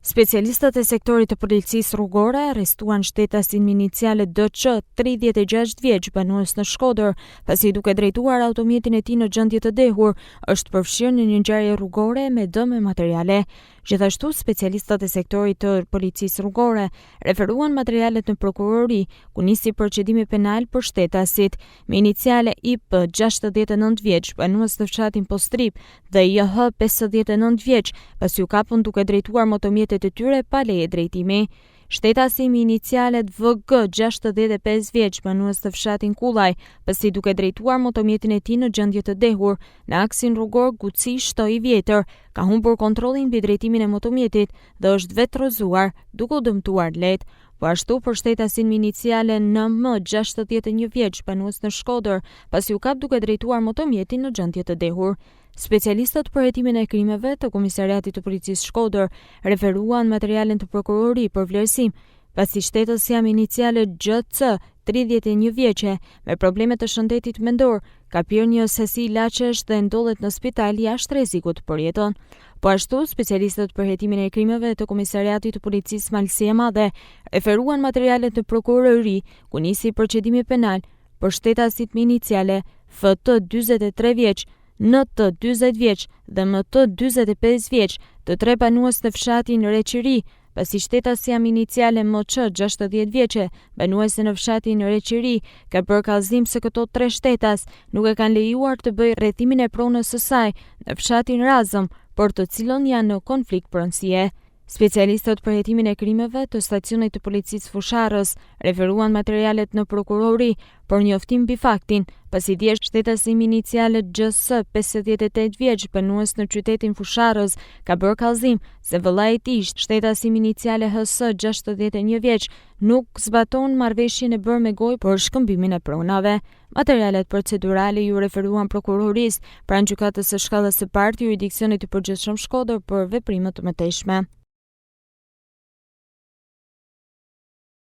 Specialistët e sektorit të policisë rrugore arrestuan shtetasin me iniciale DC, 36 vjeç, banues në Shkodër, pasi duke drejtuar automjetin e tij në gjendje të dehur, është përfshirë në një ngjarje rrugore me dëme materiale. Gjithashtu, specialistët e sektorit të policisë rrugore referuan materialet në prokurori, ku nisi procedimi penal për shtetasit me iniciale IP, 69 vjeç, banues në fshatin Postrip, dhe JH, 59 vjeç, pasi u kapën duke drejtuar motomjetet e tyre pa leje drejtimi. Shtetasi me inicialet VG, 65 vjeç, banues të fshatin Kullaj, pasi duke drejtuar motomjetin e tij në gjendje të dehur në aksin rrugor Guci Shtoj i Vjetër, ka humbur kontrollin mbi drejtimin e motomjetit dhe është vetrozuar duke u dëmtuar lehtë. Po ashtu për shtetasin me iniciale NM, 61 vjeç, banues në Shkodër, pasi u kap duke drejtuar motomjetin në gjendje të dehur. Specialistët për hetimin e krimeve të Komisariatit të Policisë Shkodër referuan materialen të prokurori për vlerësim, pasi shtetësja me iniciale GC, 31 vjeçe, me probleme të shëndetit mendor, ka pirë një sasi ilaçesh dhe ndodhet në spital jashtë rrezikut për jetën. Po ashtu, specialistët për hetimin e krimeve të Komisariatit të Policisë Malësie e Madhe referuan materialet në prokurori, ku nisi procedimi penal për shtetasit me iniciale FT, 43 vjeç, NT, 40 vjeç dhe MT, 45 vjeç, të tre banues në fshatin Reqiri, pasi shtetësia me iniciale MQ, 60 vjeçe, banuese në fshatin Reqiri, ka bërë kallëzim se këto tre shtetas nuk e kanë lejuar të bëjë rrethimin e pronës së saj në fshatin Razëm, por të cilën janë në konflikt pronësie. Specialistët për hetimin e krimeve të stacionit të policisë Fusharës referuan materialet në prokurori për njoftim mbi faktin, pasi dje shtetasi me iniciale GS, 58 vjeç, banues në qytetin Fusharës, ka bërë kallëzim se vëllai i tij, shtetasi me iniciale HS, 61 vjeç, nuk zbaton marrëveshjen e bërë me gojë për shkëmbimin e pronave. Materialet procedurale ju referuan prokurorisë pranë gjykatës së shkallës së parë të jurisdiksionit të përgjithshëm Shkodër për veprime të mëtejshme.